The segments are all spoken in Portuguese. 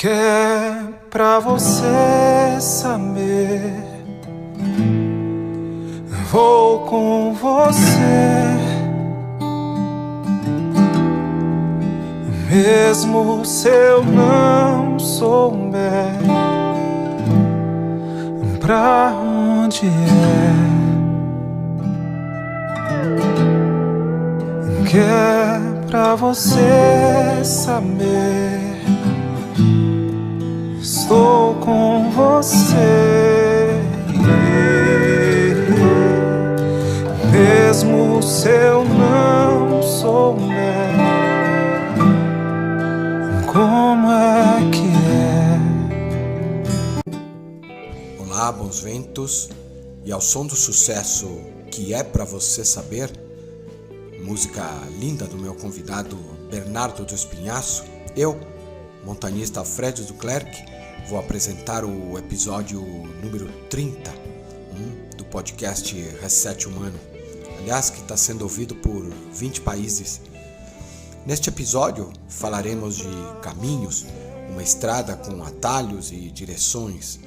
Que é pra você saber, vou com você, mesmo se eu não souber pra onde é. Que é pra você saber, estou com você, mesmo se eu não souber como é que é. Olá, bons ventos, e ao som do sucesso Que é pra você saber, música linda do meu convidado Bernardo do Espinhaço, eu, montanhista Fred Duclerc, vou apresentar o episódio número 30 do podcast Reset Humano, aliás, que está sendo ouvido por 20 países. Neste episódio falaremos de caminhos, uma estrada com atalhos e direções.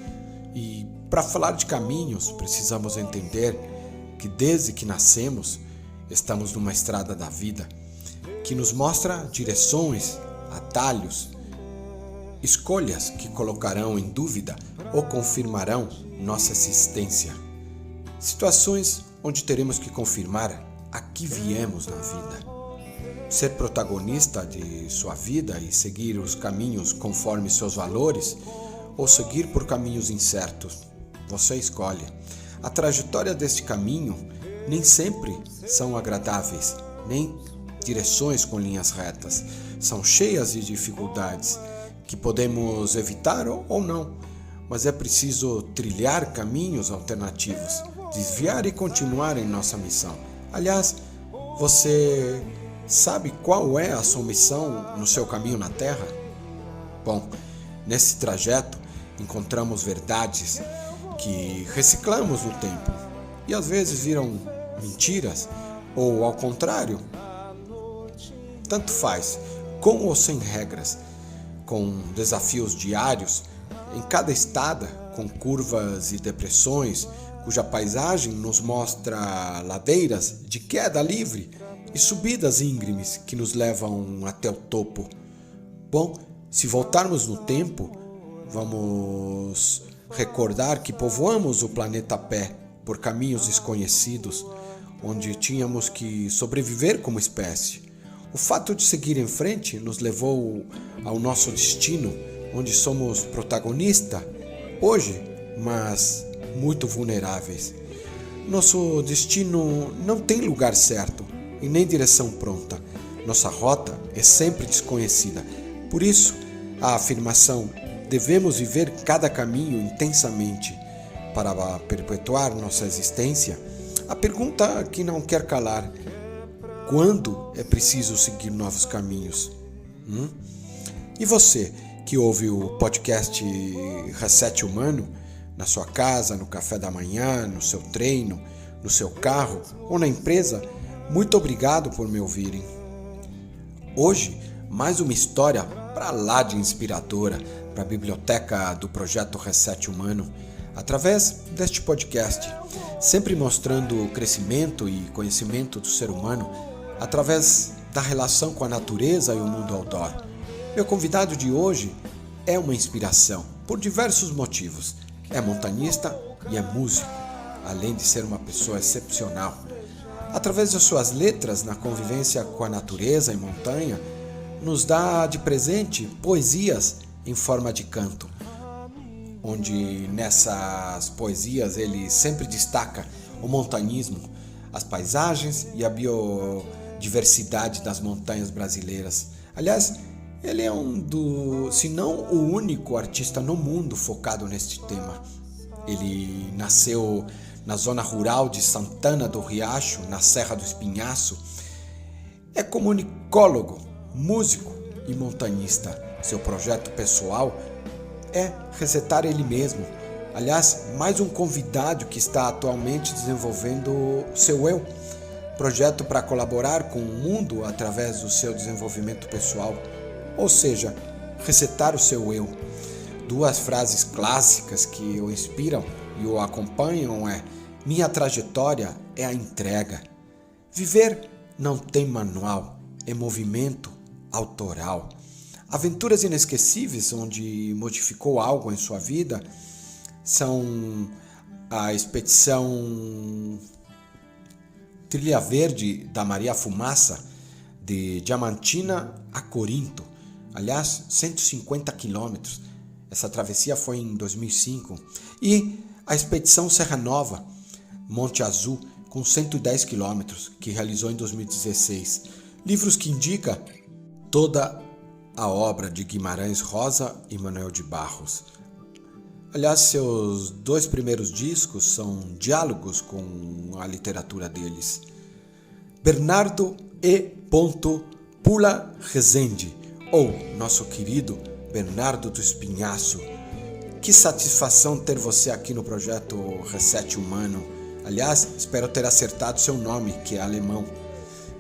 E para falar de caminhos, precisamos entender que desde que nascemos, estamos numa estrada da vida, que nos mostra direções, atalhos, escolhas que colocarão em dúvida ou confirmarão nossa existência. Situações onde teremos que confirmar a que viemos na vida. Ser protagonista de sua vida e seguir os caminhos conforme seus valores, ou seguir por caminhos incertos. Você escolhe. A trajetória deste caminho nem sempre são agradáveis, nem direções com linhas retas. São cheias de dificuldades que podemos evitar ou não, mas é preciso trilhar caminhos alternativos, desviar e continuar em nossa missão. Aliás, você sabe qual é a sua missão no seu caminho na Terra? Bom, nesse trajeto encontramos verdades que reciclamos no tempo e às vezes viram mentiras, ou ao contrário, tanto faz, com ou sem regras, com desafios diários, em cada estada, com curvas e depressões, cuja paisagem nos mostra ladeiras de queda livre e subidas íngremes que nos levam até o topo. Bom, se voltarmos no tempo, vamos recordar que povoamos o planeta a pé por caminhos desconhecidos, onde tínhamos que sobreviver como espécie. O fato de seguir em frente nos levou ao nosso destino, onde somos protagonistas hoje, mas muito vulneráveis. Nosso destino não tem lugar certo e nem direção pronta. Nossa rota é sempre desconhecida. Por isso, a afirmação devemos viver cada caminho intensamente para perpetuar nossa existência. A pergunta que não quer calar: quando é preciso seguir novos caminhos? E você que ouve o podcast Reset Humano, na sua casa, no café da manhã, no seu treino, no seu carro ou na empresa, muito obrigado por me ouvirem. Hoje, mais uma história para lá de inspiradora para a biblioteca do projeto Reset Humano, através deste podcast, sempre mostrando o crescimento e conhecimento do ser humano através da relação com a natureza e o mundo outdoor. Meu convidado de hoje é uma inspiração por diversos motivos. É montanhista e é músico, além de ser uma pessoa excepcional. Através de suas letras na convivência com a natureza e montanha, nos dá de presente poesias em forma de canto, onde nessas poesias ele sempre destaca o montanhismo, as paisagens e a biodiversidade das montanhas brasileiras. Aliás, ele é se não o único artista no mundo focado neste tema. Ele nasceu na zona rural de Santana do Riacho, na Serra do Espinhaço. É comunicólogo, músico e montanhista. Seu projeto pessoal é resetar ele mesmo. Aliás, mais um convidado que está atualmente desenvolvendo o seu eu. Projeto para colaborar com o mundo através do seu desenvolvimento pessoal. Ou seja, resetar o seu eu. Duas frases clássicas que o inspiram e o acompanham é: minha trajetória é a entrega. Viver não tem manual, é movimento autoral. Aventuras inesquecíveis onde modificou algo em sua vida são a expedição Trilha Verde da Maria Fumaça, de Diamantina a Corinto. Aliás, 150 quilômetros. Essa travessia foi em 2005. E a expedição Serra Nova, Monte Azul, com 110 quilômetros, que realizou em 2016. Livros que indicam toda a obra de Guimarães Rosa e Manuel de Barros. Aliás, seus 2 primeiros discos são diálogos com a literatura deles. Bernardo E. Pula Rezende, ou nosso querido Bernardo do Espinhaço. Que satisfação ter você aqui no projeto Reset Humano. Aliás, espero ter acertado seu nome, que é alemão.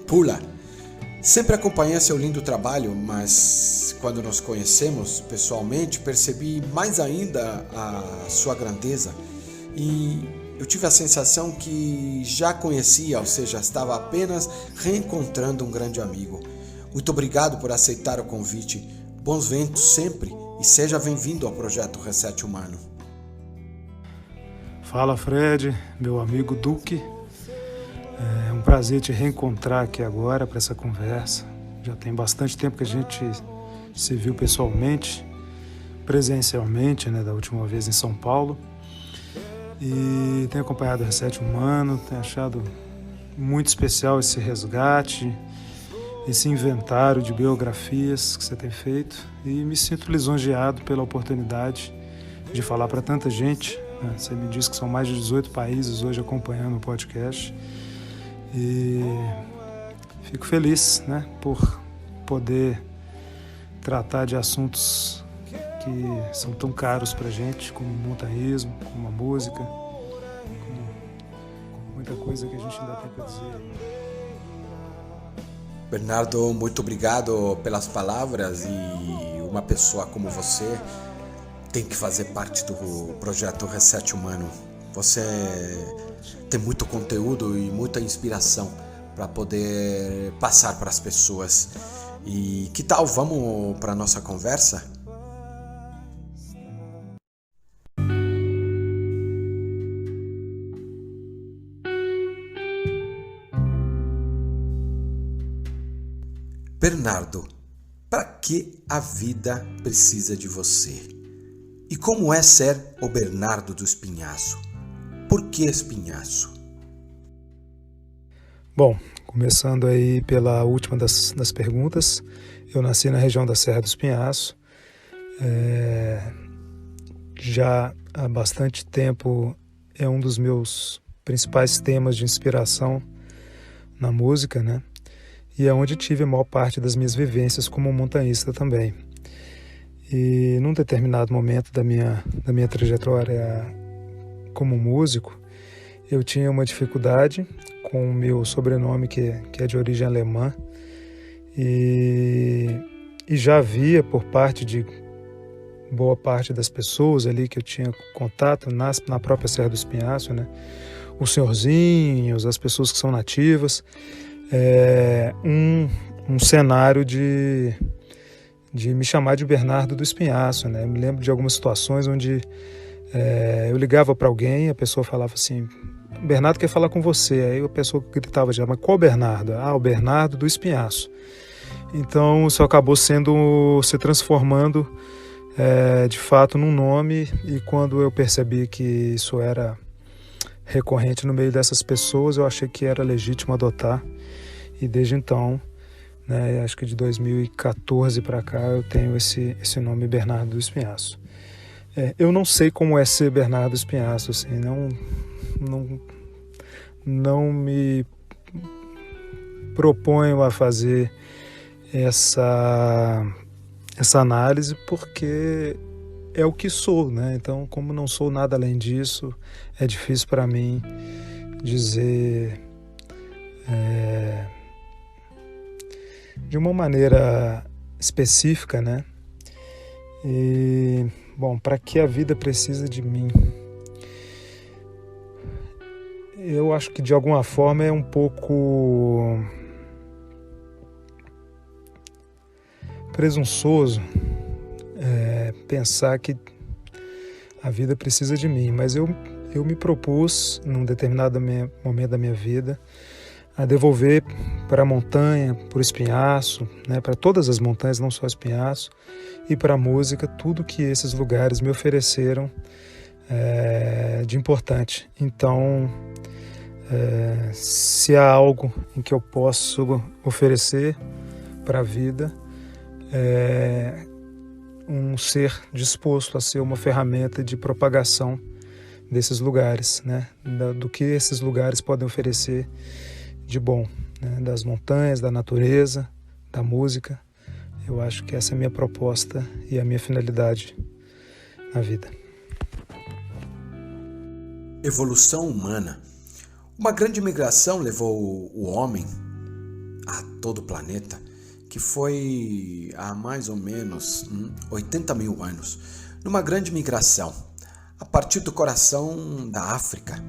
Pula. Sempre acompanhei seu lindo trabalho, mas quando nos conhecemos pessoalmente, percebi mais ainda a sua grandeza. E eu tive a sensação que já conhecia, ou seja, estava apenas reencontrando um grande amigo. Muito obrigado por aceitar o convite. Bons ventos sempre e seja bem-vindo ao projeto Reset Humano. Fala, Fred, meu amigo Duque. É um prazer te reencontrar aqui agora para essa conversa. Já tem bastante tempo que a gente se viu pessoalmente, presencialmente, né, da última vez em São Paulo. E tenho acompanhado o Reset Humano, tenho achado muito especial esse resgate, esse inventário de biografias que você tem feito. E me sinto lisonjeado pela oportunidade de falar para tanta gente. Você me disse que são mais de 18 países hoje acompanhando o podcast. E fico feliz, né, por poder tratar de assuntos que são tão caros pra gente, como o montanhismo, como a música, como muita coisa que a gente ainda tem para dizer. Bernardo, muito obrigado pelas palavras, e uma pessoa como você tem que fazer parte do projeto Reset Humano. Você tem muito conteúdo e muita inspiração para poder passar para as pessoas. E que tal, vamos para a nossa conversa? Bernardo, para que a vida precisa de você? E como é ser o Bernardo do Espinhaço? Por que Espinhaço? Bom, começando aí pela última das perguntas, eu nasci na região da Serra do Espinhaço. Já há bastante tempo é um dos meus principais temas de inspiração na música, né? E é onde tive a maior parte das minhas vivências como montanhista também. E num determinado momento da minha trajetória como músico, eu tinha uma dificuldade com o meu sobrenome, que é de origem alemã, e já havia por parte de boa parte das pessoas ali que eu tinha contato na própria Serra do Espinhaço, né? Os senhorzinhos, as pessoas que são nativas, um cenário de me chamar de Bernardo do Espinhaço, né? Eu me lembro de algumas situações onde eu ligava para alguém, a pessoa falava assim: Bernardo quer falar com você. Aí a pessoa gritava já: mas qual Bernardo? Ah, o Bernardo do Espinhaço. Então isso acabou se transformando de fato num nome, e quando eu percebi que isso era recorrente no meio dessas pessoas, eu achei que era legítimo adotar, e desde então, né, acho que de 2014 para cá, eu tenho esse nome Bernardo do Espinhaço. Eu não sei como é ser Bernardo do Espinhaço, assim, não me proponho a fazer essa análise, porque é o que sou, né? Então, como não sou nada além disso, é difícil para mim dizer de uma maneira específica, né? E bem. Bom, para que a vida precisa de mim? Eu acho que de alguma forma é um pouco presunçoso pensar que a vida precisa de mim, mas eu me propus, num determinado momento da minha vida, a devolver para a montanha, para o Espinhaço, né, para todas as montanhas, não só Espinhaço, e para a música, tudo que esses lugares me ofereceram de importante. Então, se há algo em que eu posso oferecer para a vida, um ser disposto a ser uma ferramenta de propagação desses lugares, né? Do que esses lugares podem oferecer de bom, né? Das montanhas, da natureza, da música. Eu acho que essa é a minha proposta e a minha finalidade na vida. Evolução humana. Uma grande migração levou o homem a todo o planeta, que foi há mais ou menos 80 mil anos, numa grande migração, a partir do coração da África,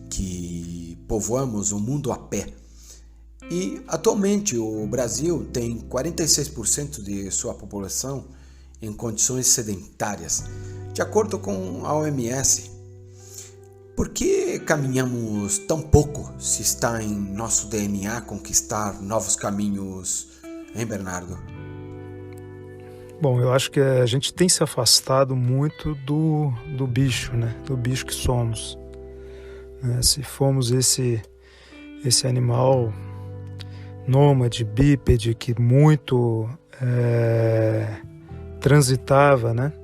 que povoamos o mundo a pé. E atualmente o Brasil tem 46% de sua população em condições sedentárias, de acordo com a OMS. Por que caminhamos tão pouco se está em nosso DNA conquistar novos caminhos, hein, Bernardo? Bom, eu acho que a gente tem se afastado muito do bicho, né? Do bicho que somos. Se fomos esse animal nômade, bípede, que muito transitava, né?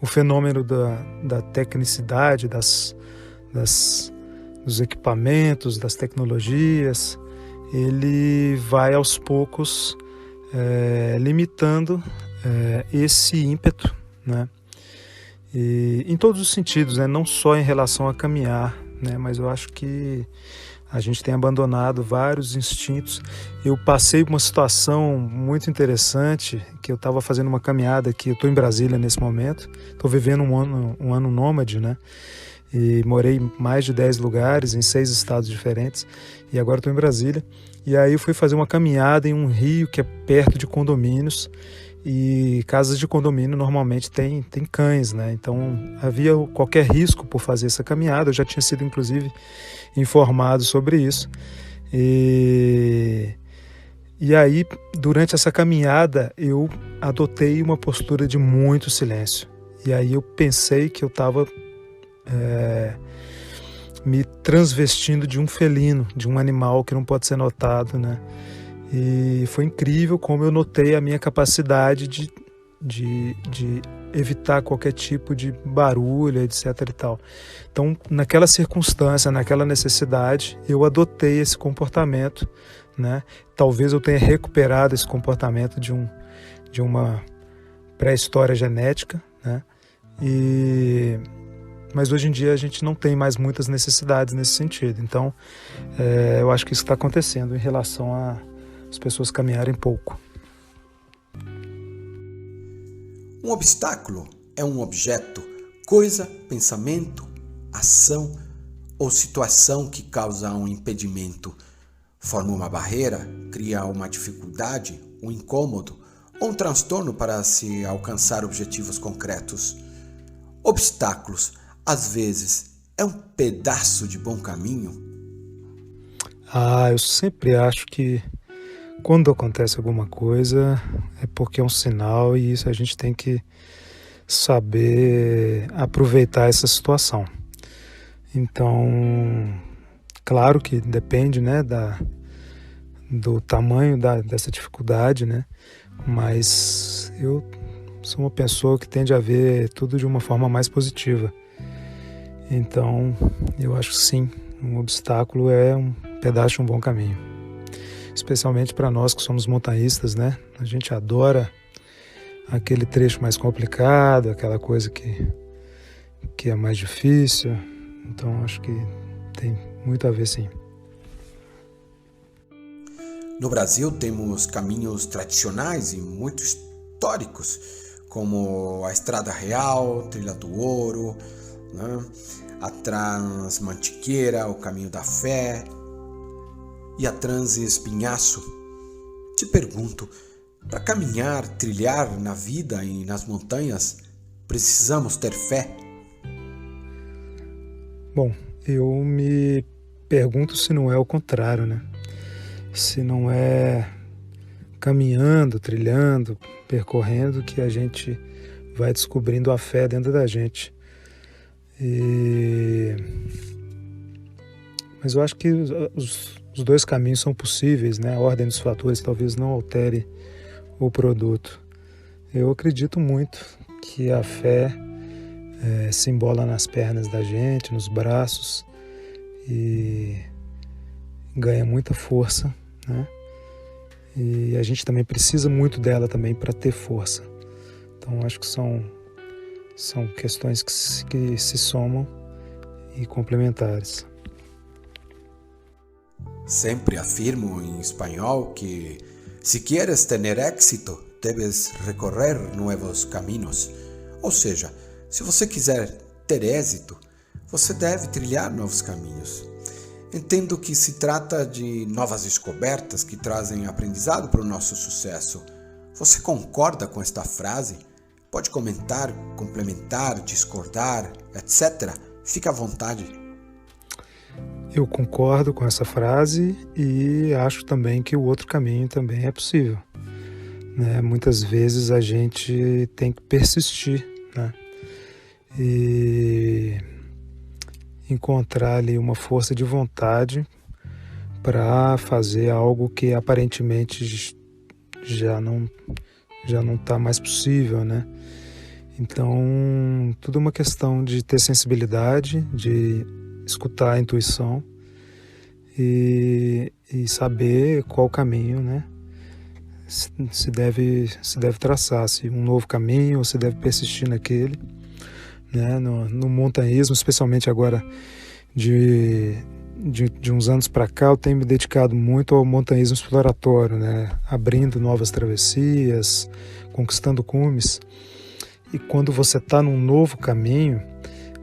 O fenômeno da tecnicidade, dos equipamentos, das tecnologias, ele vai aos poucos limitando esse ímpeto, né? E em todos os sentidos, né? Não só em relação a caminhar, né? Mas eu acho que a gente tem abandonado vários instintos. Eu passei por uma situação muito interessante, que eu estava fazendo uma caminhada aqui, eu estou em Brasília nesse momento, estou vivendo um ano nômade, né? E morei em mais de 10 lugares, em 6 estados diferentes, e agora estou em Brasília. E aí eu fui fazer uma caminhada em um rio que é perto de condomínios, e casas de condomínio normalmente tem cães, né? Então havia qualquer risco por fazer essa caminhada. Eu já tinha sido inclusive informado sobre isso. E aí, durante essa caminhada, eu adotei uma postura de muito silêncio. E aí eu pensei que eu estava me transvestindo de um felino, de um animal que não pode ser notado, né? E foi incrível como eu notei a minha capacidade de evitar qualquer tipo de barulho, etc. e tal. Então, naquela circunstância, naquela necessidade, eu adotei esse comportamento, né? Talvez eu tenha recuperado esse comportamento de uma pré-história genética, né? Mas hoje em dia a gente não tem mais muitas necessidades nesse sentido. Então, eu acho que isso está acontecendo em relação às pessoas caminharem pouco. Um obstáculo é um objeto, coisa, pensamento, ação ou situação que causa um impedimento, forma uma barreira, cria uma dificuldade, um incômodo ou um transtorno para se alcançar objetivos concretos. Obstáculos, às vezes, é um pedaço de bom caminho? Eu sempre acho que quando acontece alguma coisa é porque é um sinal, e isso a gente tem que saber aproveitar essa situação. Então, claro que depende, né, do tamanho dessa dificuldade, né? Mas eu sou uma pessoa que tende a ver tudo de uma forma mais positiva. Então, eu acho que sim, um obstáculo é um pedaço de um bom caminho. Especialmente para nós que somos montanhistas, né? A gente adora aquele trecho mais complicado, aquela coisa que é mais difícil. Então, acho que tem muito a ver, sim. No Brasil temos caminhos tradicionais e muito históricos, como a Estrada Real, Trilha do Ouro, né? A Transmantiqueira, o Caminho da Fé e a Transespinhaço. Te pergunto, para caminhar, trilhar na vida e nas montanhas, precisamos ter fé? Bom, eu me pergunto se não é o contrário, né? Se não é caminhando, trilhando, percorrendo que a gente vai descobrindo a fé dentro da gente. Mas eu acho que os dois caminhos são possíveis, né? A ordem dos fatores talvez não altere o produto. Eu acredito muito que a fé se embola nas pernas da gente, nos braços, e ganha muita força, né? E a gente também precisa muito dela também para ter força. Então acho que são questões que se somam e complementares. Sempre afirmo em espanhol que si quieres tener éxito, debes recorrer nuevos caminos. Ou seja, se você quiser ter êxito, você deve trilhar novos caminhos. Entendo que se trata de novas descobertas que trazem aprendizado para o nosso sucesso. Você concorda com esta frase? Pode comentar, complementar, discordar, etc. Fique à vontade. Eu concordo com essa frase e acho também que o outro caminho também é possível, né? Muitas vezes a gente tem que persistir, né? E encontrar ali uma força de vontade para fazer algo que aparentemente já não está mais possível, né? Então, tudo é uma questão de ter sensibilidade, de escutar a intuição e saber qual caminho, né, se deve traçar, se um novo caminho ou se deve persistir naquele, né? No montanhismo, especialmente agora de uns anos para cá, eu tenho me dedicado muito ao montanhismo exploratório, né? Abrindo novas travessias, conquistando cumes. E quando você está num novo caminho,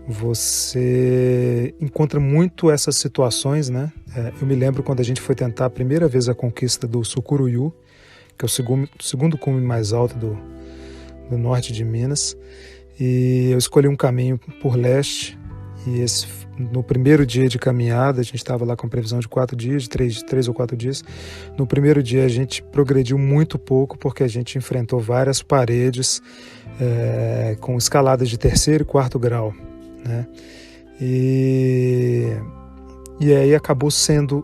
você encontra muito essas situações, né? Eu me lembro quando a gente foi tentar a primeira vez a conquista do Sucuruyú, que é o segundo cume mais alto do norte de Minas, e eu escolhi um caminho por leste, e no primeiro dia de caminhada, a gente estava lá com previsão de 4 dias, de 3 ou 4 dias. No primeiro dia a gente progrediu muito pouco, porque a gente enfrentou várias paredes com escaladas de 3º e 4º grau, né? E aí acabou sendo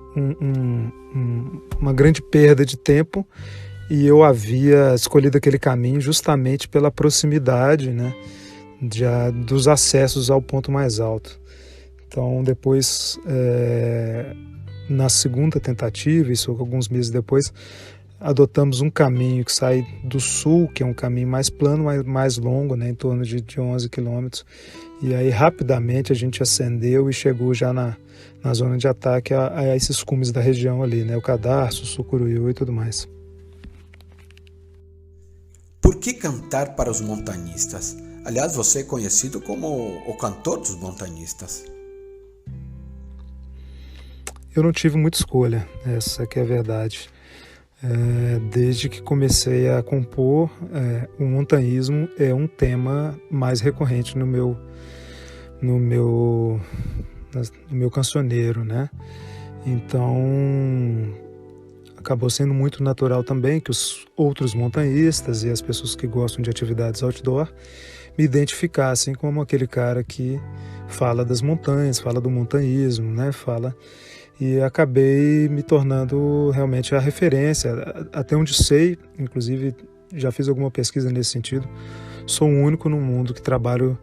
uma grande perda de tempo, e eu havia escolhido aquele caminho justamente pela proximidade, né, dos acessos ao ponto mais alto. Então depois, na segunda tentativa, isso alguns meses depois, adotamos um caminho que sai do sul, que é um caminho mais plano, mais longo, né, em torno de 11 quilômetros. E aí rapidamente a gente ascendeu e chegou já na zona de ataque a esses cumes da região ali, né, o Cadarço, o Sucuruyú e tudo mais. Por que cantar para os montanhistas? Aliás, você é conhecido como o cantor dos montanhistas. Eu não tive muita escolha, essa que é a verdade. Desde que comecei a compor, o montanhismo é um tema mais recorrente no meu cancioneiro, né? Então acabou sendo muito natural também que os outros montanhistas e as pessoas que gostam de atividades outdoor me identificassem como aquele cara que fala das montanhas, fala do montanhismo, né? E acabei me tornando realmente a referência. Até onde sei, inclusive já fiz alguma pesquisa nesse sentido, sou o único no mundo que trabalho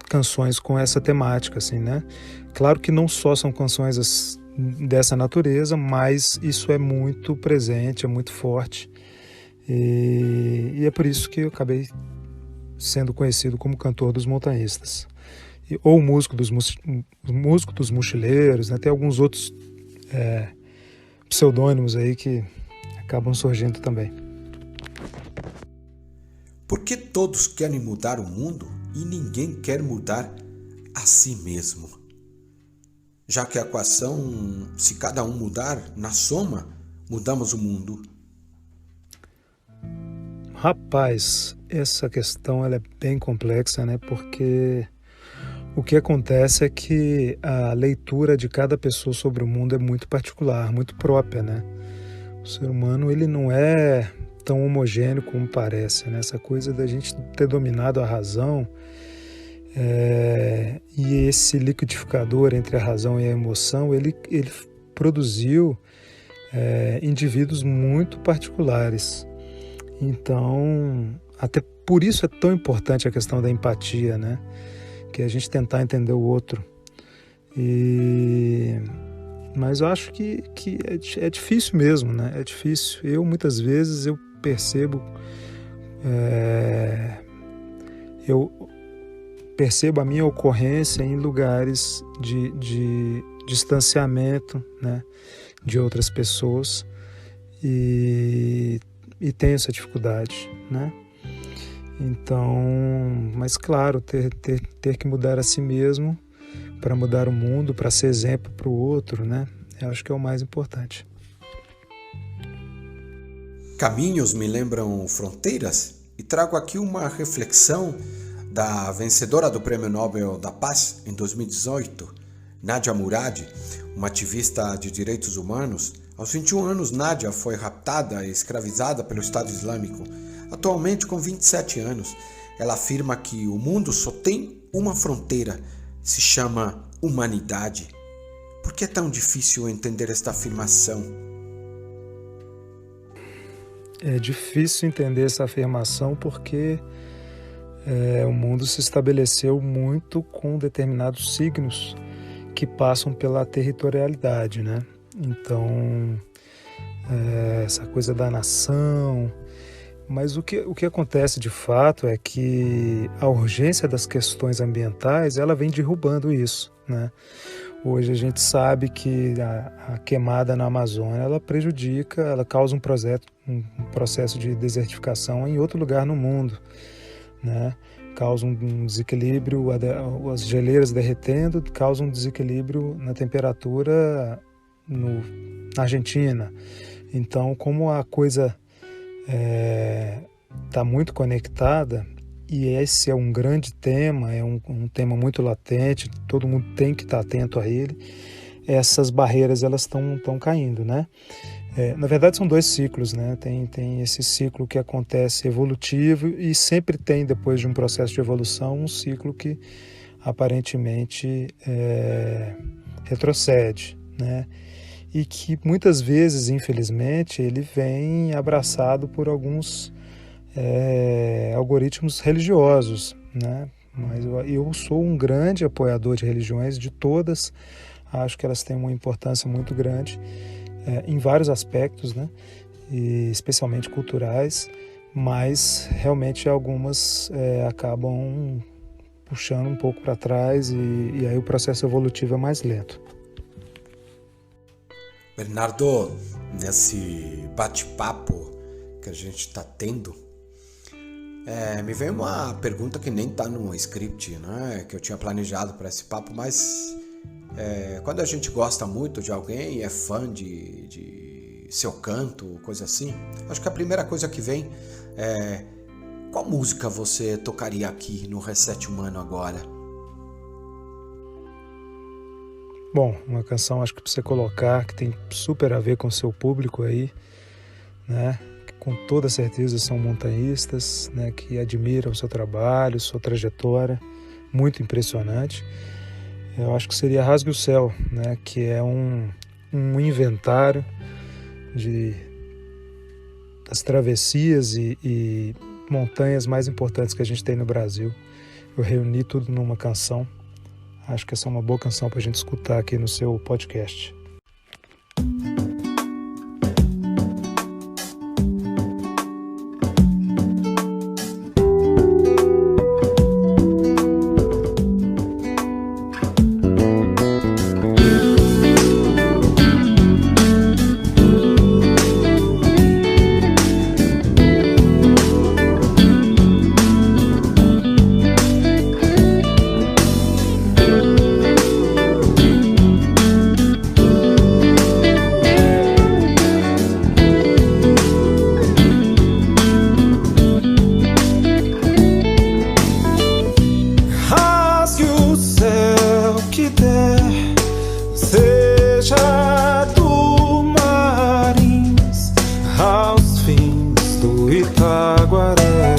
canções com essa temática, assim, né? Claro que não só são canções dessa natureza, mas isso é muito presente, é muito forte, e é por isso que eu acabei sendo conhecido como cantor dos montanhistas, ou músico dos mochileiros, né? Tem alguns outros pseudônimos aí que acabam surgindo também. que todos querem mudar o mundo e ninguém quer mudar a si mesmo? Já que a equação, se cada um mudar, na soma, mudamos o mundo. Rapaz, essa questão ela é bem complexa, né? Porque o que acontece é que a leitura de cada pessoa sobre o mundo é muito particular, muito própria, né? O ser humano ele não é tão homogêneo como parece, né? Essa coisa da gente ter dominado a razão e esse liquidificador entre a razão e a emoção, ele produziu indivíduos muito particulares. Então, até por isso é tão importante a questão da empatia, né? Que é a gente tentar entender o outro. Mas eu acho que é difícil mesmo, né? É difícil. Muitas vezes, eu percebo a minha ocorrência em lugares de distanciamento, né? De outras pessoas e tenho essa dificuldade, né? Então, mas claro, ter que mudar a si mesmo para mudar o mundo, para ser exemplo para o outro, né? Eu acho que é o mais importante. Caminhos me lembram fronteiras e trago aqui uma reflexão da vencedora do Prêmio Nobel da Paz em 2018, Nadia Murad, uma ativista de direitos humanos. Aos 21 anos, Nadia foi raptada e escravizada pelo Estado Islâmico. Atualmente, com 27 anos, ela afirma que o mundo só tem uma fronteira, se chama humanidade. Por que é tão difícil entender esta afirmação? É difícil entender essa afirmação porque o mundo se estabeleceu muito com determinados signos que passam pela territorialidade, né? Então, essa coisa da nação. Mas o que acontece de fato é que a urgência das questões ambientais ela vem derrubando isso, né? Hoje a gente sabe que a queimada na Amazônia ela prejudica, ela causa um processo de desertificação em outro lugar no mundo, né? Causa um desequilíbrio, as geleiras derretendo, causa um desequilíbrio na temperatura na Argentina. Então, como a coisa está muito conectada, e esse é um grande tema, é um tema muito latente, todo mundo tem que estar atento a ele, essas barreiras elas estão caindo, né? Na verdade são dois ciclos, né? Tem esse ciclo que acontece evolutivo e sempre tem, depois de um processo de evolução, um ciclo que aparentemente retrocede, né? E que muitas vezes, infelizmente, ele vem abraçado por alguns algoritmos religiosos, né? Mas eu sou um grande apoiador de religiões, de todas, acho que elas têm uma importância muito grande em vários aspectos, né? E especialmente culturais, mas realmente algumas acabam puxando um pouco para trás e aí o processo evolutivo é mais lento. Bernardo, nesse bate-papo que a gente está tendo, me veio uma pergunta que nem está no script, né, que eu tinha planejado para esse papo, mas quando a gente gosta muito de alguém e é fã de seu canto, coisa assim, acho que a primeira coisa que vem é: qual música você tocaria aqui no Reset Humano agora? Bom, uma canção acho que para você colocar que tem super a ver com o seu público aí, né? Que com toda certeza são montanhistas, né? Que admiram o seu trabalho, sua trajetória, muito impressionante. Eu acho que seria Rasgue o Céu, né? Que é um inventário das travessias e montanhas mais importantes que a gente tem no Brasil. Eu reuni tudo numa canção. Acho que essa é uma boa canção para a gente escutar aqui no seu podcast. Itaguaré,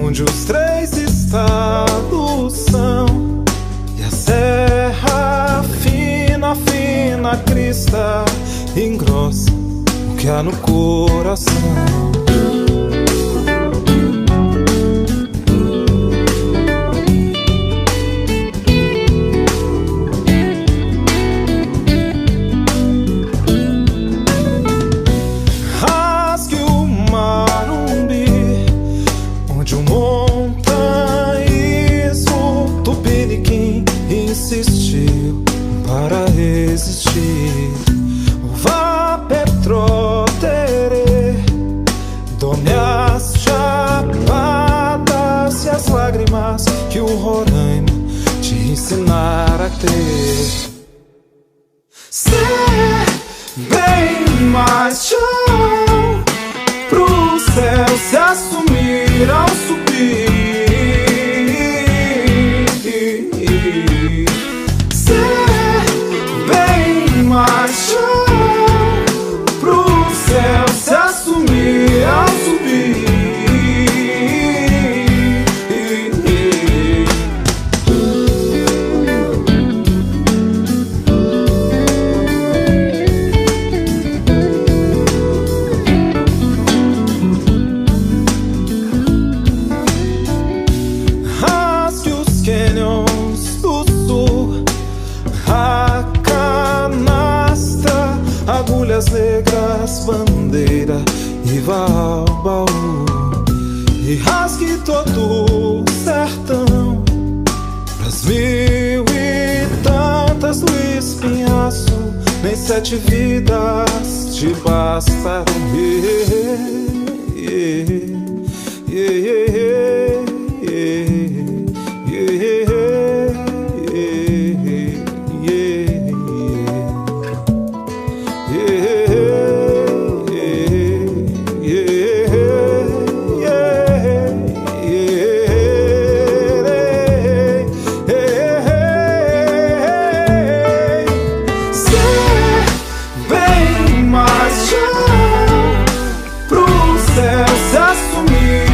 onde os 3 estados são, e a serra fina, fina crista engrossa o que há no coração. Insistiu para resistir. Vá Petrotere, dome as chapadas e as lágrimas que o Roraima te ensinar a ter. Ser bem mais chão pro céu se assumir ao subir. Mais chão pro céu se assumir ao subir. Rasgue os canyons do sul, agulhas negras, bandeira e vá ao baú, e rasgue todo o sertão pras 1000 e tantas do espinhaço. Nem 7 vidas te bastaram.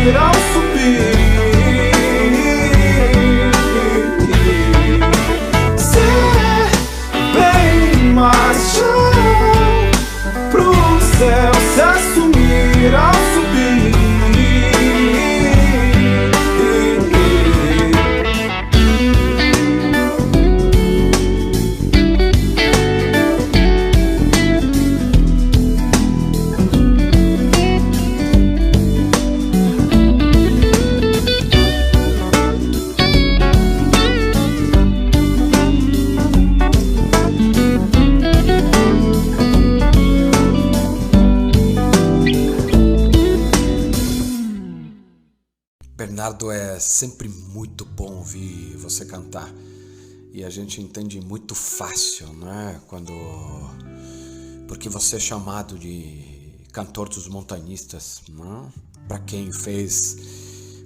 Ao subir, ser bem mais chão pro céu se assumir ao subir. Bernardo, é sempre muito bom ouvir você cantar, e a gente entende muito fácil, né? Porque você é chamado de cantor dos montanhistas, né? Para quem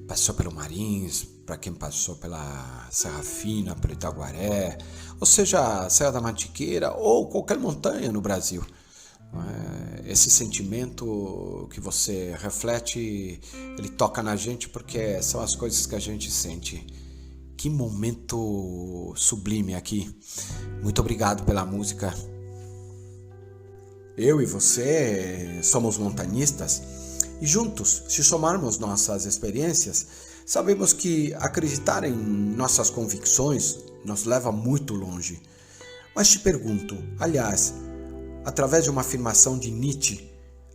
passou pelo Marins, para quem passou pela Serra Fina, pelo Itaguaré, ou seja, a Serra da Mantiqueira ou qualquer montanha no Brasil. Esse sentimento que você reflete, ele toca na gente porque são as coisas que a gente sente. Que momento sublime aqui. Muito obrigado pela música. Eu e você somos montanhistas e juntos, se somarmos nossas experiências, sabemos que acreditar em nossas convicções nos leva muito longe. Mas te pergunto, aliás, através de uma afirmação de Nietzsche,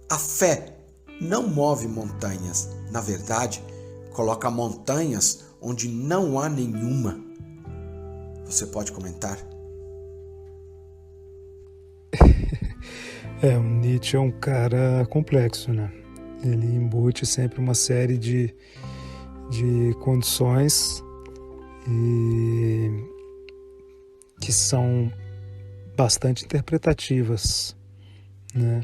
a fé não move montanhas. Na verdade, coloca montanhas onde não há nenhuma. Você pode comentar? O Nietzsche é um cara complexo, né? Ele embute sempre uma série de condições que são bastante interpretativas, né?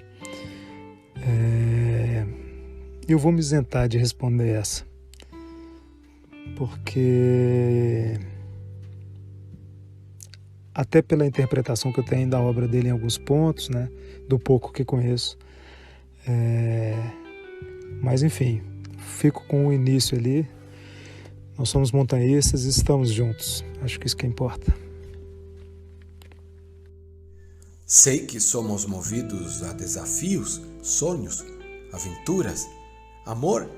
Eu vou me isentar de responder essa, porque até pela interpretação que eu tenho da obra dele em alguns pontos, né, do pouco que conheço, Mas enfim, fico com o início ali. Nós somos montanhistas e estamos juntos. Acho que isso que importa. Sei que somos movidos a desafios, sonhos, aventuras. Amor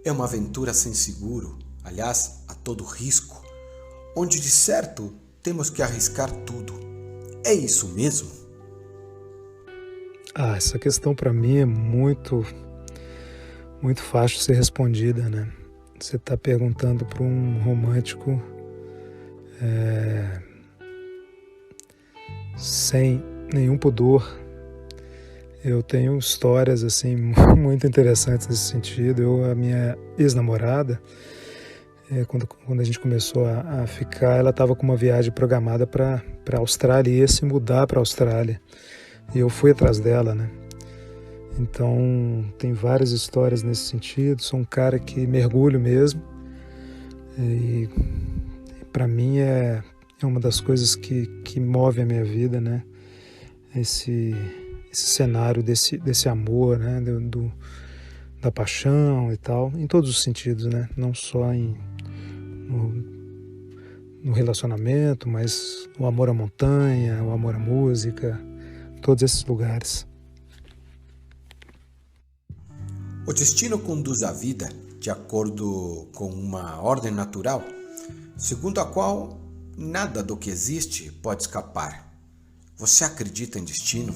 é uma aventura sem seguro, aliás, a todo risco, onde de certo temos que arriscar tudo. É isso mesmo? Essa questão para mim é muito fácil de ser respondida, né? Você está perguntando para um romântico sem nenhum pudor. Eu tenho histórias assim muito interessantes nesse sentido. A minha ex-namorada, quando a gente começou a ficar, ela estava com uma viagem programada para a Austrália e ia se mudar para a Austrália. E eu fui atrás dela, né? Então, tem várias histórias nesse sentido. Sou um cara que mergulho mesmo. E para mim é uma das coisas que move a minha vida, né? Esse cenário desse amor, né? Da paixão e tal, em todos os sentidos, né? Não só no relacionamento, mas o amor à montanha, o amor à música, todos esses lugares. O destino conduz a vida de acordo com uma ordem natural, segundo a qual nada do que existe pode escapar. Você acredita em destino?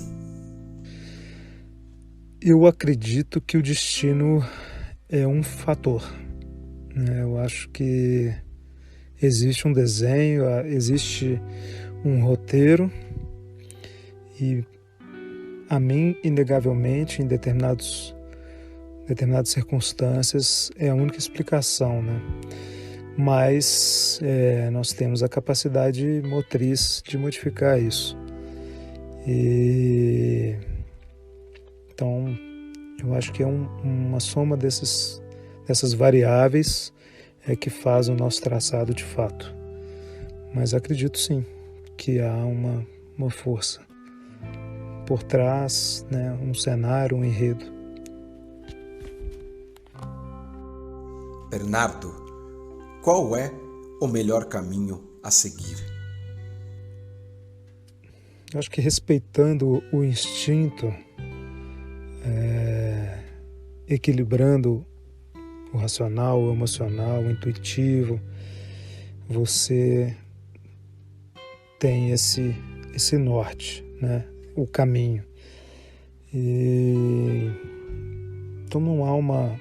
Eu acredito que o destino é um fator, né? Eu acho que existe um desenho, existe um roteiro e a mim, inegavelmente, em determinadas circunstâncias, é a única explicação, né? Mas nós temos a capacidade motriz de modificar isso. Então, eu acho que é uma soma dessas variáveis que faz o nosso traçado de fato. Mas acredito sim que há uma força por trás, né? Um cenário, um enredo. Bernardo, qual é o melhor caminho a seguir? Eu acho que respeitando o instinto, equilibrando o racional, o emocional, o intuitivo, você tem esse norte, né? O caminho. Então não há uma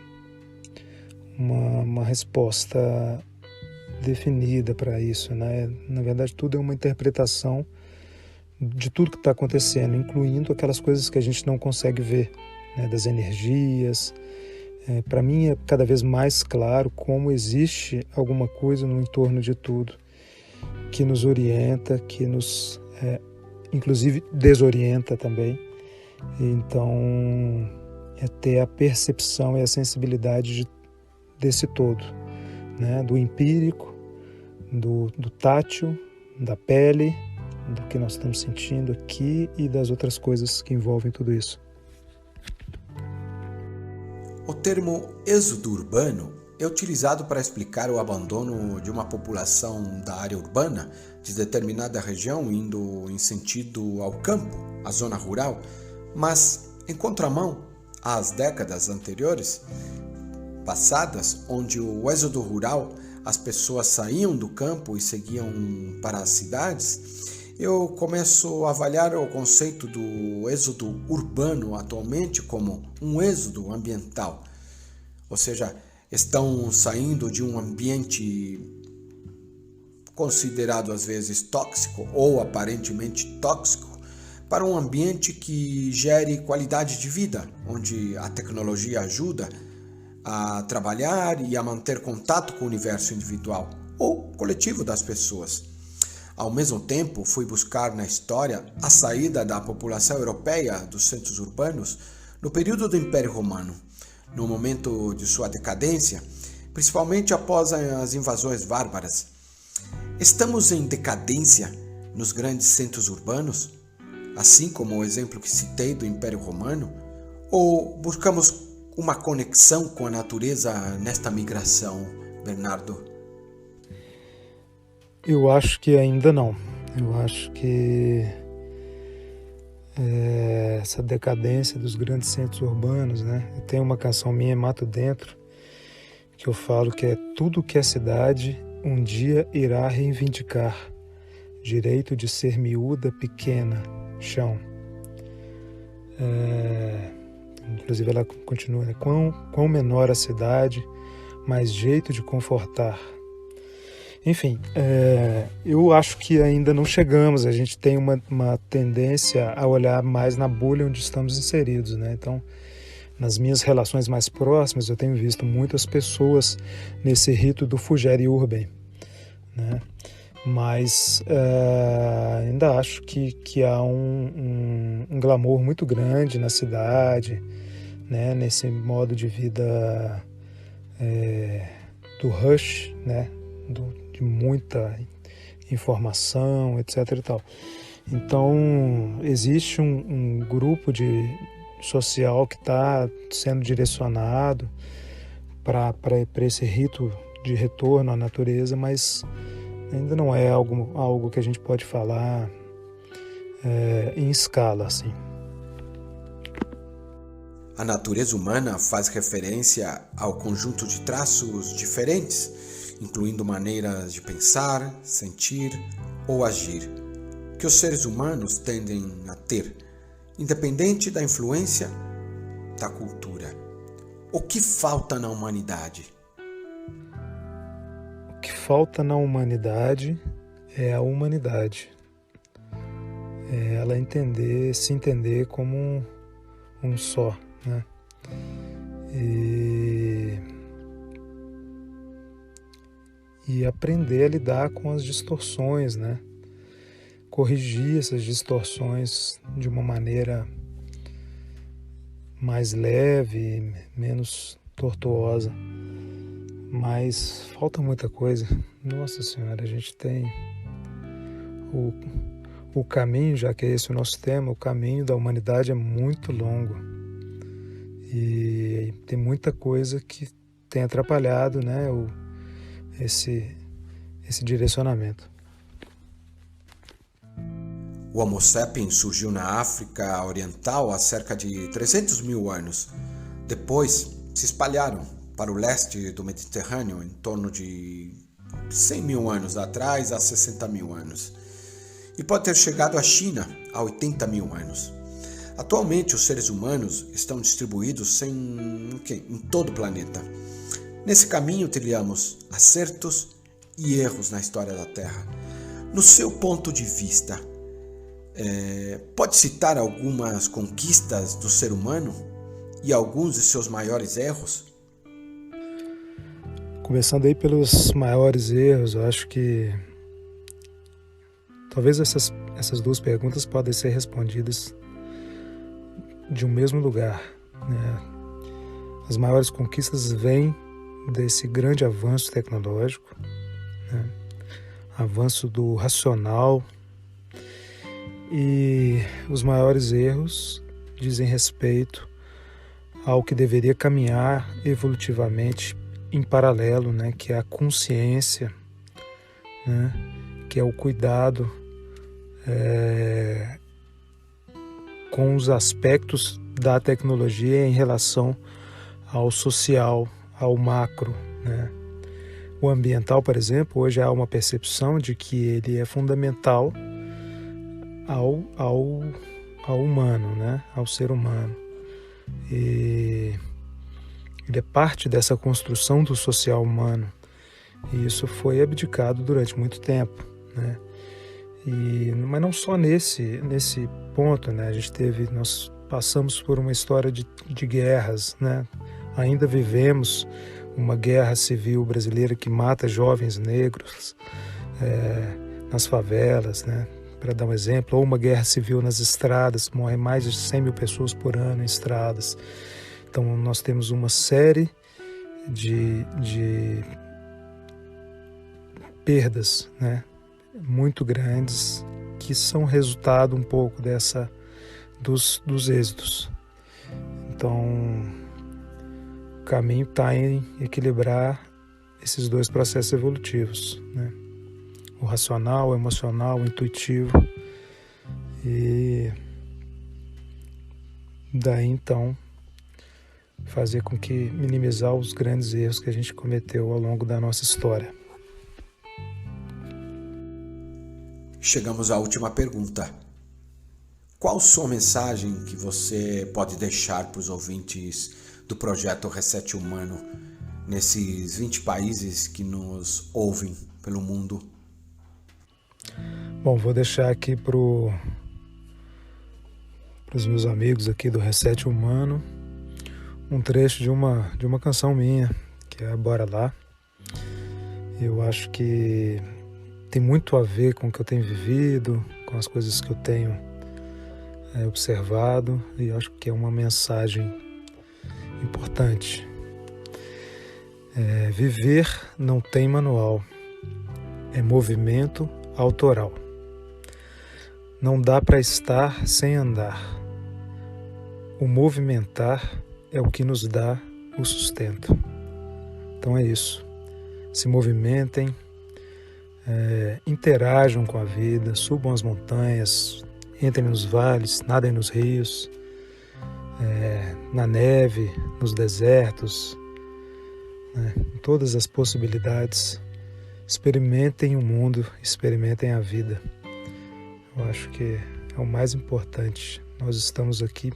resposta definida para isso, né? Na verdade, tudo é uma interpretação de tudo que está acontecendo, incluindo aquelas coisas que a gente não consegue ver, né? Das energias. Para mim é cada vez mais claro como existe alguma coisa no entorno de tudo que nos orienta, que nos, inclusive, desorienta também. Então, é ter a percepção e a sensibilidade desse todo, né? Do empírico, do tátil, da pele, do que nós estamos sentindo aqui e das outras coisas que envolvem tudo isso. O termo êxodo urbano é utilizado para explicar o abandono de uma população da área urbana de determinada região indo em sentido ao campo, à zona rural, mas em contramão às décadas anteriores, passadas, onde o êxodo rural, as pessoas saíam do campo e seguiam para as cidades, eu começo a avaliar o conceito do êxodo urbano atualmente como um êxodo ambiental. Ou seja, estão saindo de um ambiente considerado às vezes tóxico ou aparentemente tóxico para um ambiente que gere qualidade de vida, onde a tecnologia ajuda a trabalhar e a manter contato com o universo individual ou coletivo das pessoas. Ao mesmo tempo, fui buscar na história a saída da população europeia dos centros urbanos no período do Império Romano, no momento de sua decadência, principalmente após as invasões bárbaras. Estamos em decadência nos grandes centros urbanos, assim como o exemplo que citei do Império Romano, ou buscamos uma conexão com a natureza nesta migração, Bernardo? Eu acho que ainda não. Eu acho que essa decadência dos grandes centros urbanos, né? Tem uma canção minha, Mato Dentro, que eu falo que é tudo que é cidade um dia irá reivindicar. Direito de ser miúda, pequena, chão. Inclusive ela continua, né? Quão menor a cidade, mais jeito de confortar. Enfim, eu acho que ainda não chegamos, a gente tem uma tendência a olhar mais na bolha onde estamos inseridos, né? Então, nas minhas relações mais próximas, eu tenho visto muitas pessoas nesse rito do Fugere Urbem, né? Mas ainda acho que há um glamour muito grande na cidade, né? Nesse modo de vida do rush, né? De muita informação, etc. e tal. Então, existe um grupo social que está sendo direcionado para esse rito de retorno à natureza, mas ainda não é algo que a gente pode falar em escala, assim. A natureza humana faz referência ao conjunto de traços diferentes, incluindo maneiras de pensar, sentir ou agir, que os seres humanos tendem a ter, independente da influência da cultura. O que falta na humanidade? O que falta na humanidade é a humanidade. É ela se entender como um só, né? E aprender a lidar com as distorções, né? Corrigir essas distorções de uma maneira mais leve, menos tortuosa. Mas falta muita coisa. Nossa Senhora, a gente tem o caminho, já que é esse o nosso tema, o caminho da humanidade é muito longo. E tem muita coisa que tem atrapalhado, né, esse direcionamento. O Homo sapiens surgiu na África Oriental há cerca de 300 mil anos. Depois se espalharam para o leste do Mediterrâneo em torno de 100 mil anos atrás a 60 mil anos. E pode ter chegado à China há 80 mil anos. Atualmente, os seres humanos estão distribuídos em todo o planeta. Nesse caminho, trilhamos acertos e erros na história da Terra. No seu ponto de vista, pode citar algumas conquistas do ser humano e alguns de seus maiores erros? Começando aí pelos maiores erros, eu acho que talvez essas duas perguntas podem ser respondidas de um mesmo lugar, né? As maiores conquistas vêm desse grande avanço tecnológico, né? Avanço do racional, e os maiores erros dizem respeito ao que deveria caminhar evolutivamente em paralelo, né? Que é a consciência, né? Que é o cuidado com os aspectos da tecnologia em relação ao social, ao macro, né? O ambiental, por exemplo, hoje há uma percepção de que ele é fundamental ao humano, né? Ao ser humano. E ele é parte dessa construção do social humano. E isso foi abdicado durante muito tempo, né? Mas não só nesse ponto, né? Nós passamos por uma história de guerras, né? Ainda vivemos uma guerra civil brasileira que mata jovens negros nas favelas, né? Para dar um exemplo, ou uma guerra civil nas estradas, morrem mais de 100 mil pessoas por ano em estradas. Então nós temos uma série de perdas, né? Muito grandes, que são resultado um pouco dos êxitos. Então, caminho está em equilibrar esses dois processos evolutivos, né? O racional, o emocional, o intuitivo. E daí então fazer com que minimizar os grandes erros que a gente cometeu ao longo da nossa história. Chegamos à última pergunta. Qual sua mensagem que você pode deixar para os ouvintes do projeto Reset Humano nesses 20 países que nos ouvem pelo mundo? Bom, vou deixar aqui para os meus amigos aqui do Reset Humano um trecho de uma canção minha, que é Bora Lá. Eu acho que tem muito a ver com o que eu tenho vivido, com as coisas que eu tenho observado, e eu acho que é uma mensagem importante. Viver não tem manual, é movimento autoral. Não dá para estar sem andar. O movimentar é o que nos dá o sustento. Então é isso. Se movimentem, interajam com a vida, subam as montanhas, entrem nos vales, nadem nos rios, na neve, nos desertos, né? Em todas as possibilidades. Experimentem o mundo, experimentem a vida. Eu acho que é o mais importante. Nós estamos aqui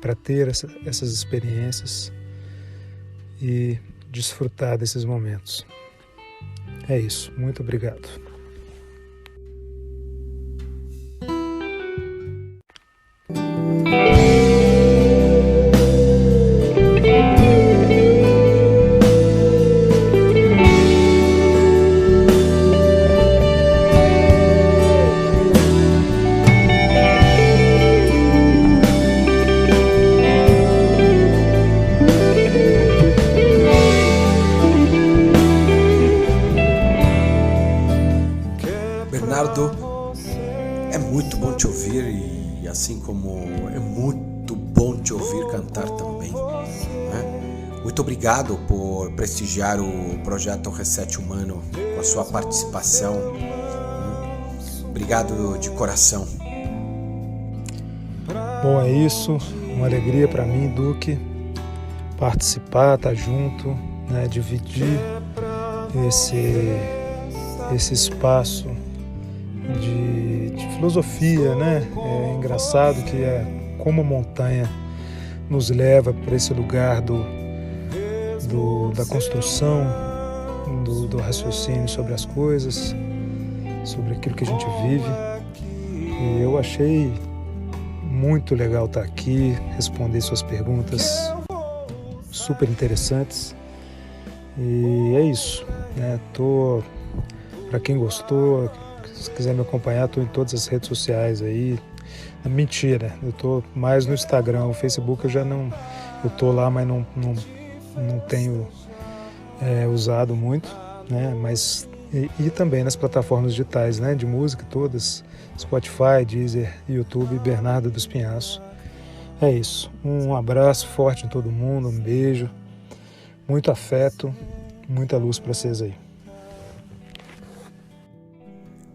para ter essas experiências e desfrutar desses momentos. É isso. Muito obrigado. Bernardo, é muito bom te ouvir e assim como é muito bom te ouvir cantar também, né? Muito obrigado por prestigiar o projeto Reset Humano com a sua participação. Obrigado de coração. Bom, é isso. Uma alegria para mim, Duque, participar, estar junto, né? Dividir esse espaço de filosofia, né? É engraçado que como a montanha nos leva para esse lugar da construção, do raciocínio sobre as coisas, sobre aquilo que a gente vive. E eu achei muito legal estar aqui, responder suas perguntas super interessantes. E é isso, né? Para quem gostou, se quiser me acompanhar, estou em todas as redes sociais aí. Mentira, eu estou mais no Instagram, o Facebook eu estou lá, mas não tenho usado muito, né? Mas e também nas plataformas digitais, né? De música todas, Spotify, Deezer, YouTube, Bernardo do Espinhaço. É isso, um abraço forte em todo mundo, um beijo, muito afeto, muita luz para vocês aí.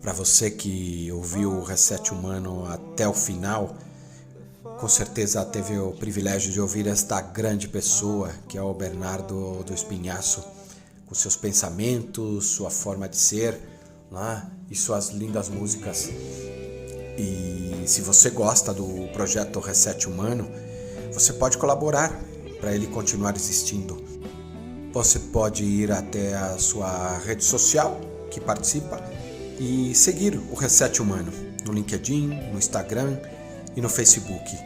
Para você que ouviu o Reset Humano até o final, com certeza teve o privilégio de ouvir esta grande pessoa que é o Bernardo do Espinhaço, com seus pensamentos, sua forma de ser, né? E suas lindas músicas. E se você gosta do projeto Reset Humano, você pode colaborar para ele continuar existindo. Você pode ir até a sua rede social que participa e seguir o Reset Humano no LinkedIn, no Instagram e no Facebook.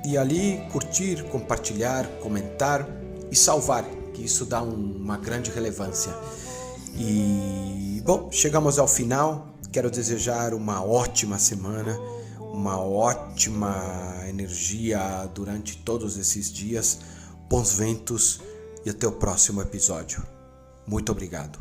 E ali curtir, compartilhar, comentar e salvar, que isso dá uma grande relevância. E, bom, chegamos ao final. Quero desejar uma ótima semana, uma ótima energia durante todos esses dias, bons ventos e até o próximo episódio. Muito obrigado.